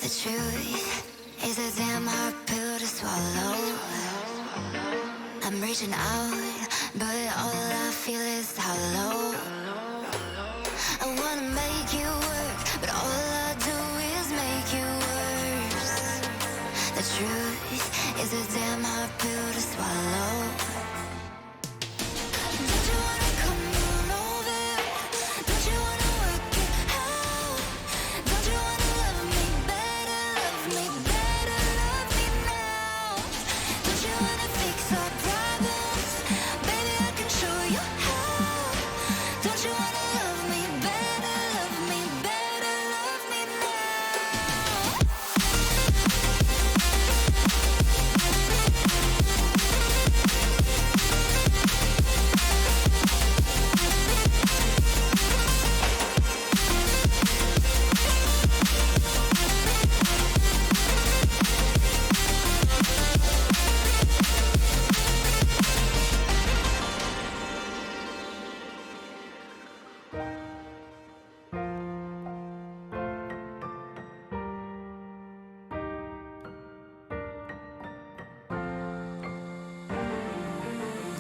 The truth is a damn hard pill to swallow. I'm reaching out, but all I feel is hollow. I wanna make you work, but all I do is make you worse. The truth is a damn hard pill to swallow. Don't you wanna come on over? Don't you wanna work it out? Don't you wanna love me better, love me better, love me now? Don't you wanna fix our problems? Baby, I can show you how. Don't you wanna love me better, love me better, love me now?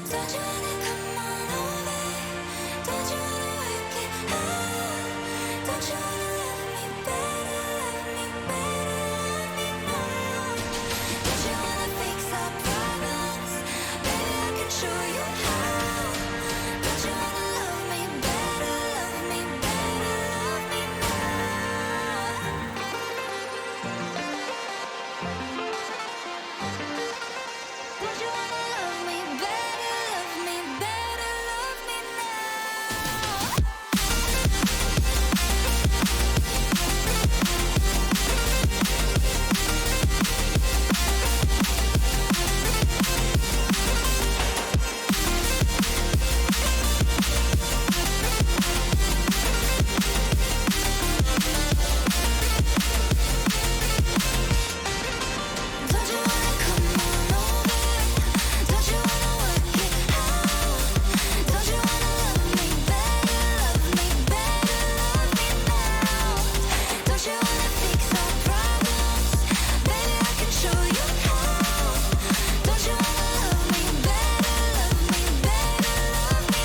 Don't you wanna come on over? Don't you wanna work it out? Don't you wanna love me better, love me better, love me now? Don't you wanna fix our problems? Baby, I can show you how. Don't you wanna love me better, love me better, love me now? Don't you wanna love me better, love me better, love me now? Don't you wanna come on over? Don't you wanna work it out? Don't you wanna love me better, love me better, love me now? Don't you wanna fix our problems? Baby, I can show you how. Don't you wanna love me better, love me better, love me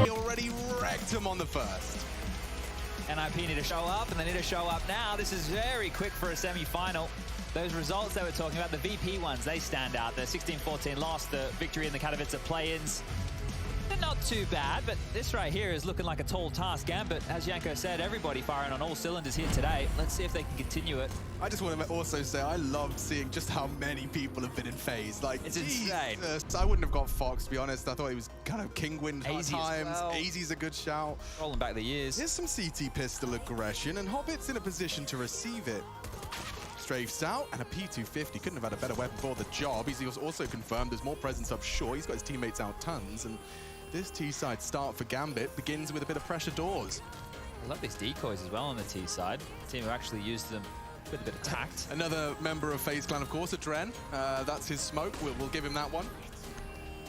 He already wrecked him on the first. NIP need to show up, and they need to show up now. This is very quick for a semi-final. Those results they were talking about, the VP ones, they stand out. The 16-14 loss, the victory in the Katowice play-ins. They're not too bad, but this right here is looking like a tall task. Gambit, as Yanko said, everybody firing on all cylinders here today. Let's see if they can continue it. I just want to also say I love seeing just how many people have been in phase. Like, It's insane. Jesus, I wouldn't have got Fox, to be honest. I thought he was kind of King Wind at AZ as times. well. AZ's a good shout. Rolling back the years. Here's some CT pistol aggression, and Hobbit's in a position to receive it. Strafes out, and a P250. Couldn't have had a better weapon for the job. He's also confirmed there's more presence up short. He's got his teammates out tons, and this T-side start for Gambit begins with a bit of pressure doors. I love these decoys as well on the T side. The team who actually used them with a bit of tact. Another member of FaZe Clan, of course, Adren. That's his smoke. We'll give him that one.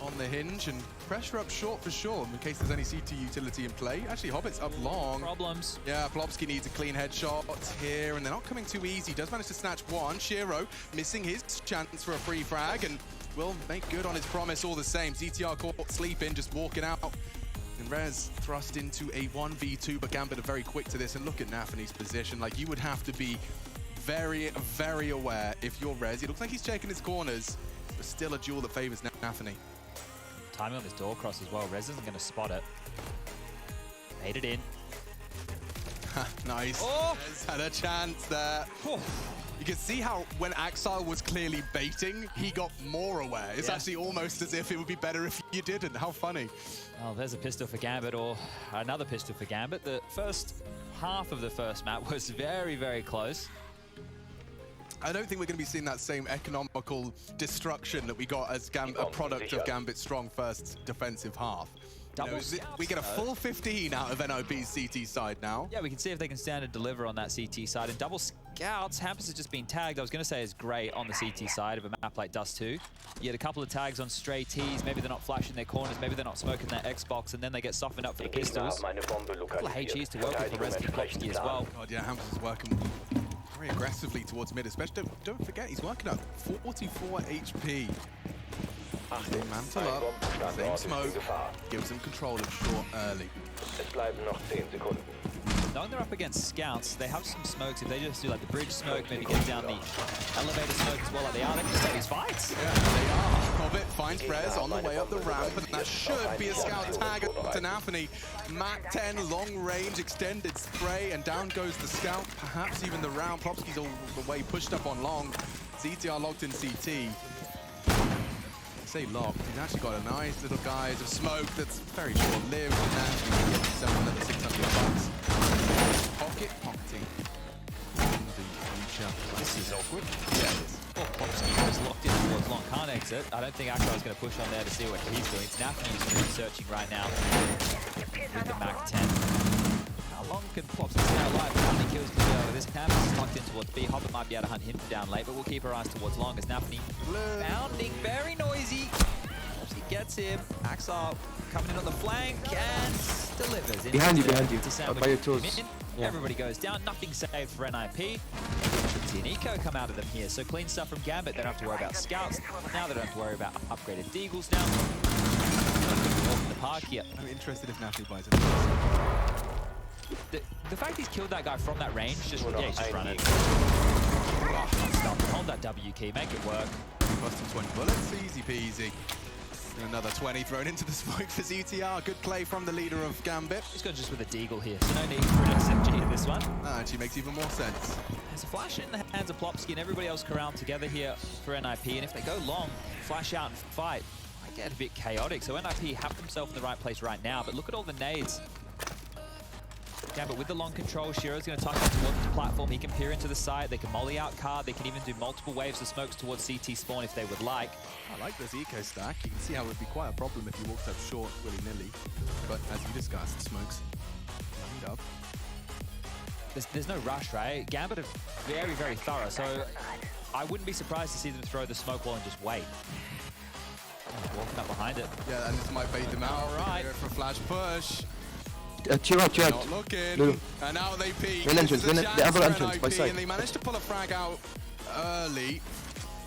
On the hinge, and pressure up short for sure, in case there's any CT utility in play. Actually, Hobbit's up long. Problems. Yeah, Plopsky needs a clean headshot here, and they're not coming too easy. Does manage to snatch one. Shiro missing his chance for a free frag, and will make good on his promise all the same. ZTR caught sleeping, just walking out. And Rez thrust into a 1v2, but Gambit are very quick to this. And look at Nafany's position. Like, you would have to be very, very aware if you're Rez. It looks like he's checking his corners, but still a duel that favors Nafany. Timing on this door cross as well. Rez isn't going to spot it. Made it in. Nice. Oh! Rez had a chance there. Oh. You can see how when Axile was clearly baiting, he got more aware. It's actually almost as if it would be better if you didn't. How funny. Oh, there's a pistol for Gambit, or another pistol for Gambit. The first half of the first map was very, very close. I don't think we're going to be seeing that same economical destruction that we got as a product of Gambit's strong first defensive half. Double We get a full 15 out of NIP's CT side now. Yeah, we can see if they can stand and deliver on that CT side. And double scouts, Hampus has just been tagged. I was going to say is great on the CT side of a map like Dust 2. You get a couple of tags on stray Ts. Maybe they're not flashing their corners. Maybe they're not smoking their Xbox. And then they get softened up for the pistols. A couple of HEs to work with for Reski Klopski as well. God, yeah, Hampus is working very aggressively towards mid. Especially, don't forget, he's working at 44 HP. They mantle up, same smoke, gives them control of short early. Knowing they're up against scouts, they have some smokes. If they just do like the bridge smoke, maybe get down the elevator smoke as well, like they are, they can just take these fights. Yeah, they are. Hobbit finds Rez on the way up the ramp, and that should be a scout tag to Nafany. Mac 10, long range, extended spray, and down goes the scout, perhaps even the round. Plopski's all the way pushed up on long. ZTR locked in CT. Say locked, he's actually got a nice little guise of smoke that's very short-lived, and actually can get himself another 600 bucks. Pocketing. This is awkward. Yeah, it is. Oh, Plopski was locked in towards long, can't exit. I don't think Akbar is going to push on there to see what he's doing. It's Nafany who's going to be searching right now with the Mac 10. How long can Plopski stay alive? How many kills can he go? This Hampus is locked in towards B. Hobbit might be able to hunt him down late, but we'll keep our eyes towards long as Nafany bounding, very noisy. Plopski gets him. Axar coming in on the flank and delivers. Behind you. By your tools. Yeah. Everybody goes down. Nothing saved for NIP. See an eco come out of them here. So clean stuff from Gambit. They don't have to worry about scouts. Now they don't have to worry about upgraded deagles now. In the park here. I'm interested if Nafany buys it. The fact he's killed that guy from that range, he's just running. Hold that W key, make it work. Cost him 20 bullets, easy peasy. And another 20 thrown into the smoke for ZTR. Good play from the leader of Gambit. He's got just with a deagle here, so no need for an SMG in this one. That actually makes even more sense. There's a flash in the hands of Plopski and everybody else corralled together here for NIP, and if they go long, flash out and fight, might get a bit chaotic. So NIP have themselves in the right place right now, but look at all the nades. Gambit with the long control, Shiro's going to tuck up towards the platform. He can peer into the side, they can molly out card, they can even do multiple waves of smokes towards CT spawn if they would like. I like this eco stack. You can see how it would be quite a problem if you walked up short willy-nilly. But as you discussed, smokes lined up. There's no rush, right? Gambit are very, very thorough, so I wouldn't be surprised to see them throw the smoke wall and just wait. Oh, walking up behind it. Yeah, and this might bait them out. All right. Go for a flash push. Cheer out. Not looking. No. And now they peek. Main entrance, the other entrance by side. And they managed to pull a frag out early.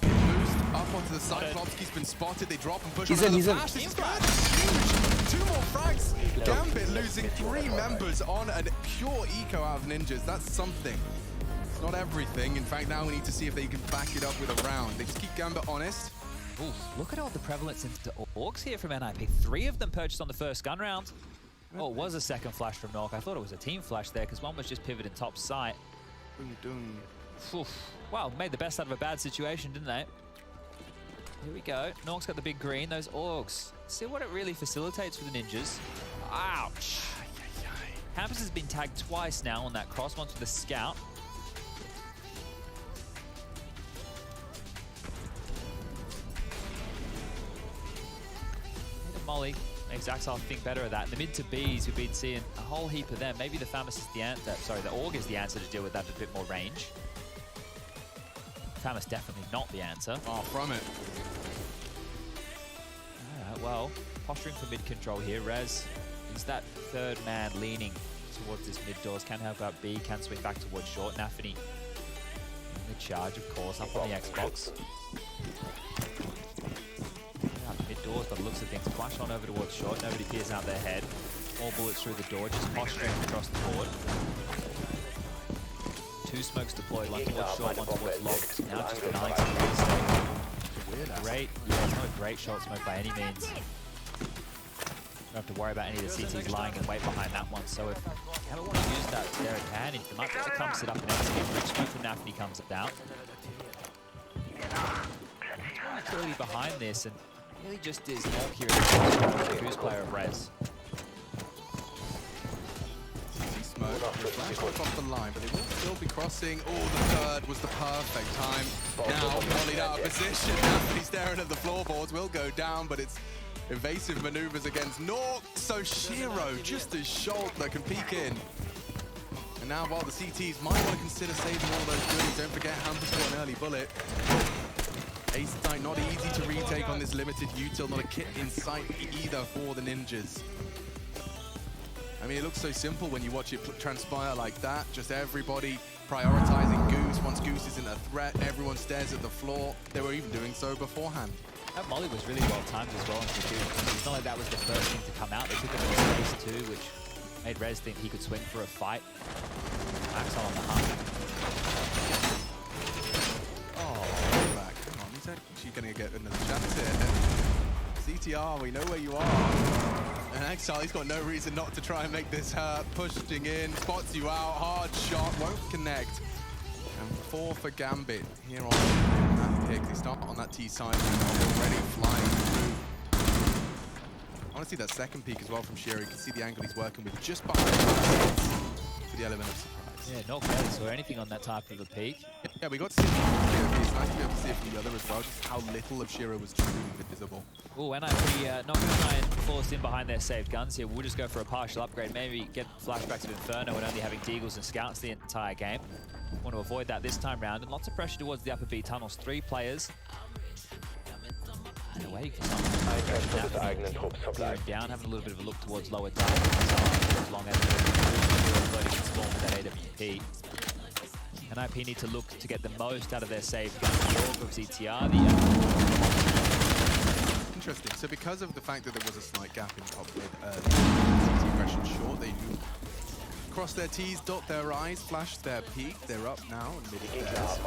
Boost up onto the side. Plopski's been spotted. They drop and push. He's on in. Flash. This is huge. 2 more frags. Gambit losing 3 members on a pure eco out of ninjas. That's something. It's not everything. In fact, now we need to see if they can back it up with a round. They just keep Gambit honest. Ooh, look at all the prevalence into orcs here from NIP. 3 of them purchased on the first gun round. Oh, it was a second flash from Nork. I thought it was a team flash there because one was just pivoted top site. Well, made the best out of a bad situation, didn't they? Here we go. Nork's got the big green. Those orgs. See what it really facilitates for the ninjas. Ouch. Hampus has been tagged twice now on that cross. Once with the scout. Molly. Makes Axel think better of that. In the mid to Bs, we've been seeing a whole heap of them. Maybe the Famas is the answer. Sorry, the Org is the answer to deal with that at a bit more range. Famas definitely not the answer. Far from it. Alright, well, posturing for mid control here. Rez is that third man leaning towards this mid doors. Can help out B, can swing back towards short. Nafany in the charge, of course, up on the Xbox. Doors, by the looks of things, flash on over towards short. Nobody peers out their head. More bullets through the door, just posturing across the board. 2 smokes deployed, one towards short, one towards long. Now just denying some real estate. Great, yeah, it's not a great short smoke by any means. Don't have to worry about any of the CTs lying in wait behind that one. So if you ever want to use that there advantage, you might be able to come sit up and execute. Rich smoke from Nafty comes down. Utility behind this, and really just is Mork here the Goose player of Rez. Smoke, flash off the line, but it will still be crossing. Oh, the third was the perfect time. Now, volleyed out of position. Nafty staring at the floorboards, will go down, but it's evasive maneuvers against Nork. So Shiro, just as Schultz that can peek in. And now while the CTs might want to consider saving all those goodies, don't forget Hampus got an early bullet. Ace sight not easy to retake on this limited util, not a kit in sight either for the ninjas. I mean, it looks so simple when you watch it transpire like that. Just everybody prioritizing Goose. Once Goose isn't a threat, everyone stares at the floor. They were even doing so beforehand. That molly was really well timed as well into Goose. It's not like that was the first thing to come out. They took him into space too, which made Rez think he could swing for a fight. Axel on the hunt. Oh, back. Come on, he's actually going to get another chance here. CTR, we know where you are. And Exile, he's got no reason not to try and make this hurt. Pushing in, spots you out, hard shot, won't connect. And 4 for Gambit here on that pick. They start on that T side, already flying through. I want to see that second peek as well from Sherry. You can see the angle he's working with just behind for the element of surprise. Yeah, not really saw anything on that type of a peek. Yeah, we got to see it from Shiro. It's nice to be able to see it from the other as well, just how little of Shiro was truly visible. Oh, NIP not going to try and force in behind their saved guns here. We'll just go for a partial upgrade, maybe get flashbacks of Inferno and only having Deagles and Scouts the entire game. Want to avoid that this time round, and lots of pressure towards the upper B tunnels. 3 players. And away for some down, having a little bit of a look towards lower down. As long as floating in spawn with that AWP. NIP need to look to get the most out of their save gun. The Org of ZTR, Interesting. So because of the fact that there was a slight gap in top mid, CT pressure short, they do cross their T's, dot their I's, flash their peak. They're up now and mid is theirs.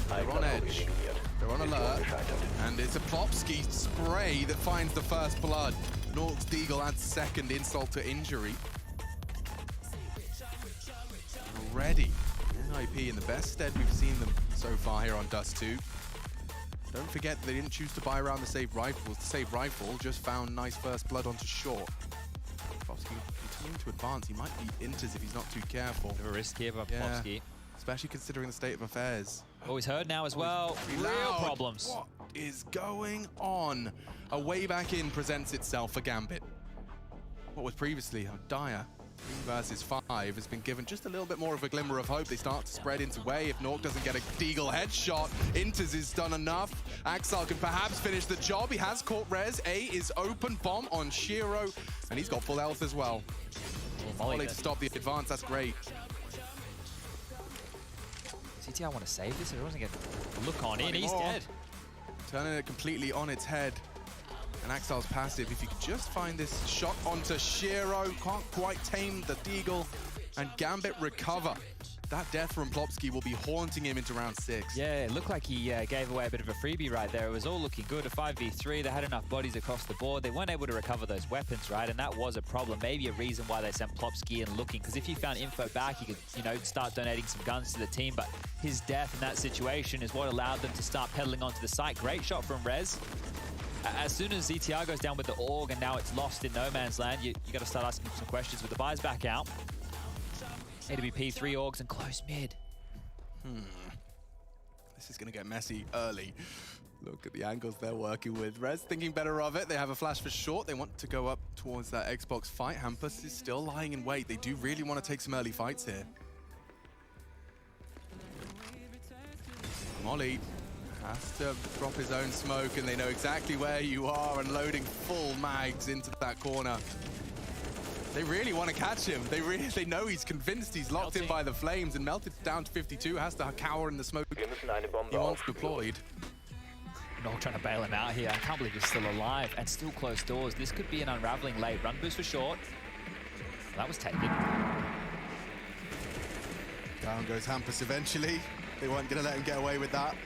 They're on edge. They're on alert. And it's a Plopsky spray that finds the first blood. Nork's Deagle adds second, insult to injury. Already, NIP in the best stead we've seen them so far here on Dust 2. Don't forget they didn't choose to buy around the save rifles. The save rifle just found nice first blood onto short. Plopsky continuing to advance. He might be inters if he's not too careful. bit of a risk here by Plopsky. Especially considering the state of affairs. Oh, he's hurt now as well. Real problems. What is going on? A way back in presents itself for Gambit. What was previously a dire 3 versus 5 has been given just a little bit more of a glimmer of hope. They start to spread into way. If Nork doesn't get a Deagle headshot, Inters is done enough. Axel can perhaps finish the job. He has caught Rez. A is open, bomb on Shiro, and he's got full health as well. Molly to stop the advance, that's great. CTR want to save this? It wasn't getting a look on in. He's dead. Turning it completely on its head. And Axel's passive. If you could just find this shot onto Shiro, can't quite tame the Deagle, and Gambit recover. That death from Plopsky will be haunting him into round 6. Yeah, it looked like he gave away a bit of a freebie right there. It was all looking good. A 5v3, they had enough bodies across the board. They weren't able to recover those weapons, right? And that was a problem. Maybe a reason why they sent Plopsky in looking, because if you found info back, you could, you know, start donating some guns to the team. But his death in that situation is what allowed them to start pedaling onto the site. Great shot from Rez. As soon as ZTR goes down with the Org and now it's lost in no man's land, you got to start asking some questions with the buys back out. AWP, 3 Orgs and close mid. This is going to get messy early. Look at the angles they're working with. Rez thinking better of it. They have a flash for short. They want to go up towards that Xbox fight. Hampus is still lying in wait. They do really want to take some early fights here. Molly has to drop his own smoke, and they know exactly where you are, and loading full mags into that corner. They really want to catch him. They know he's convinced he's locked in by the flames, and melted down to 52, has to cower in the smoke. He wants deployed. Nog trying to bail him out here. I can't believe he's still alive and still close doors. This could be an unraveling late. Run boost for short. That was taken. Down goes Hampus eventually. They weren't going to let him get away with that.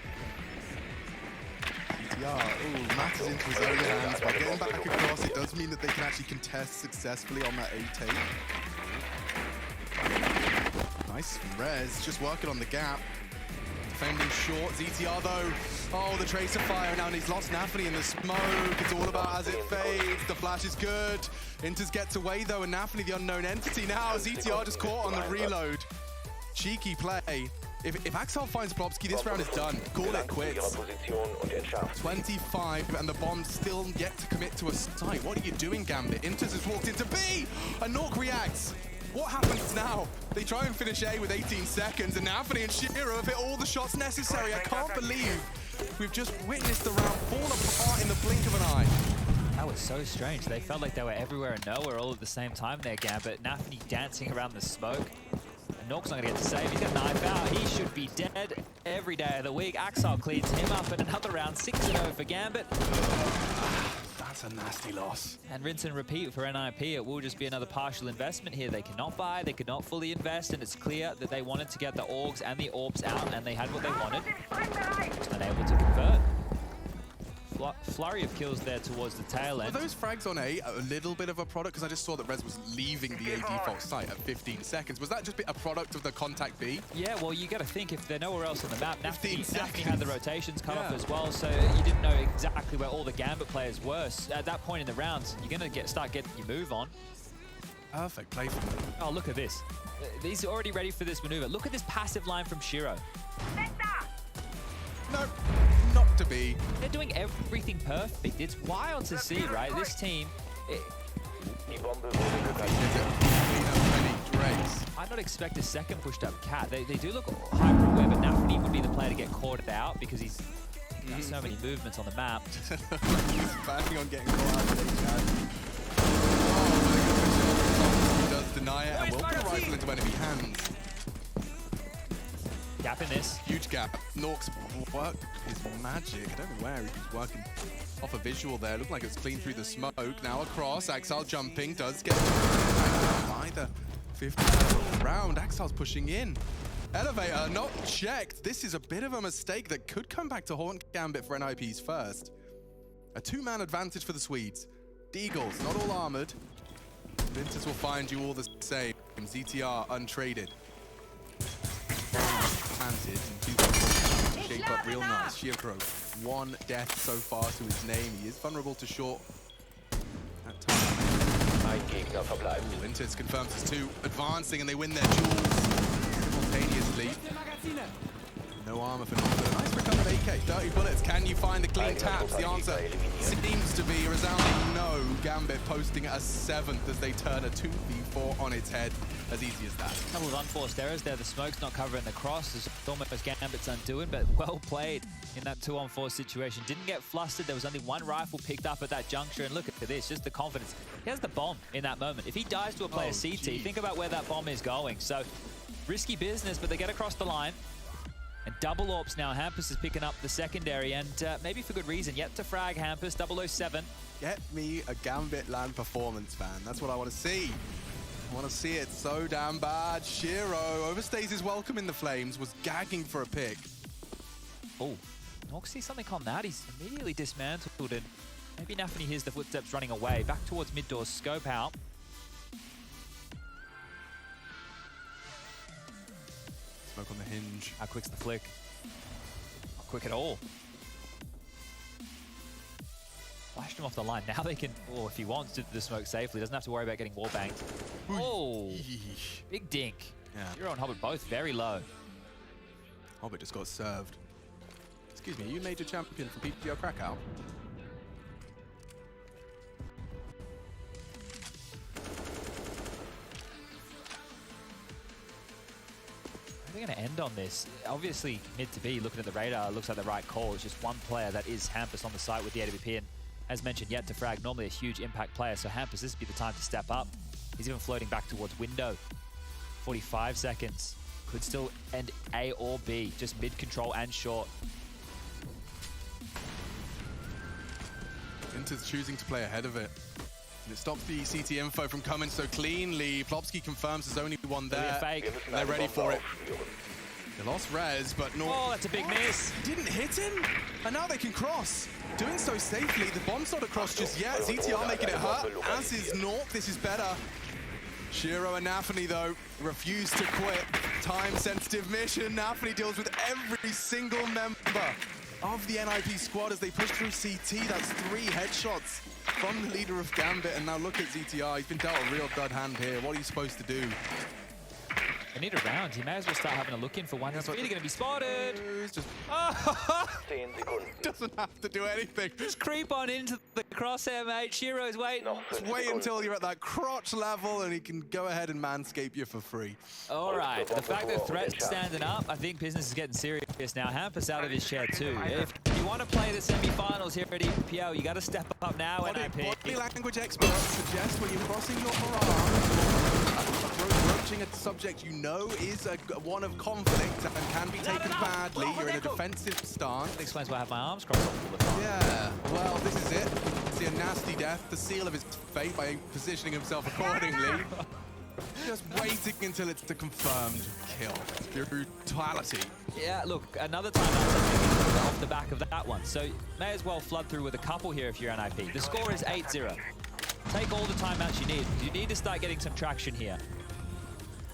Ooh, matters into his own hands. By getting back across, it does mean that they can actually contest successfully on that 8-8. Nice from Rez, just working on the gap. Defending short, ZTR though. Oh, the tracer fire now, and he's lost Nafany in the smoke. It's all about as it fades. The flash is good. Inters gets away though, and Nafany, the unknown entity now. ZTR just caught on the reload. Cheeky play. If Axel finds Plopsky, this round is done. Call it quits. 25, and the bomb's still yet to commit to a site. What are you doing, Gambit? Inters has walked into B, and Nork reacts. What happens now? They try and finish A with 18 seconds, and Nafany and Shiro have hit all the shots necessary. I can't believe we've just witnessed the round fall apart in the blink of an eye. That was so strange. They felt like they were everywhere and nowhere all at the same time there, Gambit. Nafany dancing around the smoke. And Nork's not going to get to save. He's got a knife out. He should be dead every day of the week. Axel cleans him up in another round. 6-0 for Gambit. That's a nasty loss. And rinse and repeat for NIP. It will just be another partial investment here. They cannot buy, they could not fully invest, and it's clear that they wanted to get the Orgs and the Orbs out, and they had what they wanted. Just unable to convert. Flurry of kills there towards the tail end. Were those frags on A a little bit of a product? Because I just saw that Rez was leaving the A default site at 15 seconds. Was that just a product of the contact B? Yeah, well, you got to think if they're nowhere else on the map, Nafany had the rotations cut off as well, so you didn't know exactly where all the Gambit players were. So at that point in the rounds, you're going to start getting your move on. Perfect play from them. Oh, look at this. He's already ready for this maneuver. Look at this passive line from Shiro. No, not to be. They're doing everything perfect. It's wild to see, right? This team... I'd not expect a second pushed up Cat. They do look hyper aware, but Nafany would be the player to get caught out because he's got so many movements on the map. He's planning on getting caught out today, He does deny it and will put a rifle into enemy hands. Gap in this. Huge gap. Nork's work is magic. I don't know where he's working off a visual there. Looked like it was clean through the smoke. Now across. Axel jumping. Does get by the 50th round. Axel's pushing in. Elevator not checked. This is a bit of a mistake that could come back to haunt Gambit for NIP's first. A two-man advantage for the Swedes. Deagles, not all armored. Vintus will find you all the same. ZTR untraded. Planted and 2 shape up real nice. Shiro, 1 death so far to his name. He is vulnerable to short at time. Vintus confirms his 2 advancing, and they win their duels simultaneously. No armor for North, but a nice recovered AK. 30 bullets. Can you find the clean taps? The answer seems to be a resounding no. Gambit posting a 7th as they turn a 2v4 on its head. As easy as that. A couple of unforced errors there. The smoke's not covering the cross. It's almost Gambit's undoing, but well played in that 2-on-4 situation. Didn't get flustered. There was only 1 rifle picked up at that juncture, and look at this, just the confidence. He has the bomb in that moment. If he dies to a player CT, think about where that bomb is going. So risky business, but they get across the line. And double AWPs now. Hampus is picking up the secondary, and maybe for good reason. Yet to frag Hampus, 007. Get me a Gambit LAN performance, man. That's what I want to see. I want to see it so damn bad. Shiro overstays his welcome in the flames, was gagging for a pick. Oh, Nork sees something on that. He's immediately dismantled, and maybe Nafany hears the footsteps running away. Back towards mid-door, scope out. Smoke on the hinge. How quick's the flick? Not quick at all. Flashed him off the line. Now they can, or if he wants to do the smoke safely, doesn't have to worry about getting wall banged. Oh, big dink. Yeah. Shiro and Hobbit both very low. Hobbit just got served. Excuse me, you major champion from PGR Krakow? How are they going to end on this? Obviously, mid to B, looking at the radar, looks like the right call. It's just one player that is Hampus on the site with the AWP, and as mentioned, yet to frag, normally a huge impact player, so Hampus, this would be the time to step up. He's even floating back towards window. 45 seconds. Could still end A or B, just mid-control and short. Inter's choosing to play ahead of it. And it stops the CT info from coming so cleanly. Plopsky confirms there's only one there. Fake. And they're ready for it. They lost Rez, but no. Oh, that's a big miss. Didn't hit him? And now they can cross. Doing so safely. The bomb's not across just yet. ZTR making it hurt, as is Nork. This is better. Shiro and Nafany, though, refuse to quit. Time-sensitive mission. Nafany deals with every single member of the NIP squad as they push through CT. That's 3 headshots from the leader of Gambit. And now look at ZTR. He's been dealt a real dud hand here. What are you supposed to do? I need a round. He may as well start having a look in for one. He's really going to be spotted. Just 10 Sekunden. doesn't have to do anything. Just creep on into the crosshair, mate. Shiro's waiting. Noch 5 Wait Sekunden. until you're at that crotch level and he can go ahead and manscape you for free. All right. The fact that Threat's standing up, I think business is getting serious now. Hampus out of his chair too. If you want to play the semi-finals here at EPL, you got to step up now. Body language experts suggest when you're crossing your forearm, broaching a subject you know is one of conflict and can be taken badly. You're in a defensive stance. That explains why I have my arms crossed all the time. Yeah, well, this is it. See a nasty death, the seal of his fate by positioning himself accordingly. Just waiting until it's a confirmed kill. Brutality. Yeah, look, another timeout off the back of that one. So may as well flood through with a couple here if you're NIP. The score is 8-0. Take all the timeouts you need. You need to start getting some traction here.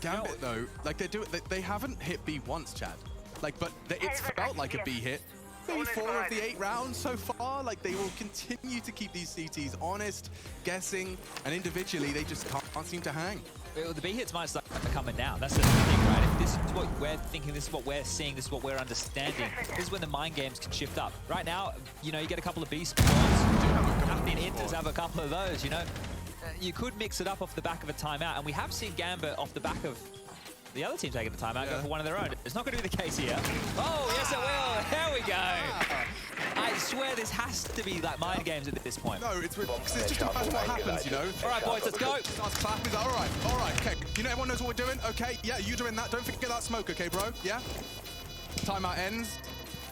Gambit, though, like they haven't hit B once, Chad. Like, but it's felt like a B hit. Maybe 4 of the 8 rounds so far. Like, they will continue to keep these CTs honest, guessing, and individually they just can't seem to hang. Well, the B hits might start coming down. That's the thing, right? If this is what we're thinking, this is what we're seeing, this is what we're understanding. This is when the mind games can shift up. Right now, you know, you get a couple of B spawns. Happening Inters have a couple of those, you know. You could mix it up off the back of a timeout, and we have seen Gambit off the back of the other team taking a timeout, go for one of their own. It's not going to be the case here. Oh, yes it will. There we go. I swear this has to be like mind games at this point. No, it's just a matter of what happens, you know. All right, boys, let's go. Starts clapping. All right, okay. You know, everyone knows what we're doing. Okay, yeah, you doing that. Don't forget that smoke, okay, bro? Yeah. Timeout ends,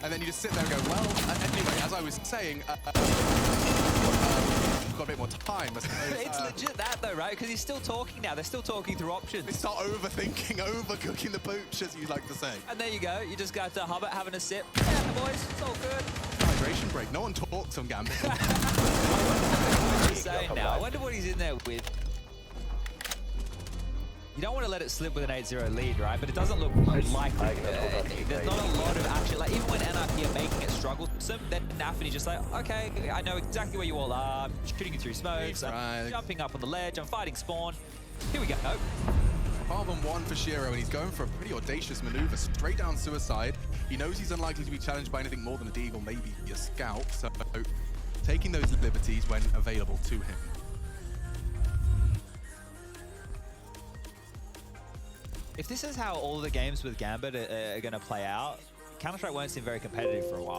and then you just sit there and go, well. Anyway, as I was saying. Got a bit more time. It's legit that though, right? Because he's still talking now. They're still talking through options. They start overthinking, overcooking the pooch, as you like to say. And there you go. You just got to Hubbard having a sip. Yeah, boys, it's all good. Hydration break. No one talks on Gambit. What he's saying now. I wonder what he's in there with. You don't want to let it slip with an 8-0 lead, right? But it doesn't look likely. There's not a lot of action. Like, even when NIP are making it strugglesome, then Nafany just like, okay, I know exactly where you all are. I'm shooting you through smokes. I'm jumping up on the ledge. I'm fighting spawn. Here we go. 5-on-1 for Shiro, and he's going for a pretty audacious maneuver, straight down suicide. He knows he's unlikely to be challenged by anything more than a deagle, maybe a scout. So taking those liberties when available to him. If this is how all the games with Gambit are going to play out, Counter-Strike won't seem very competitive for a while.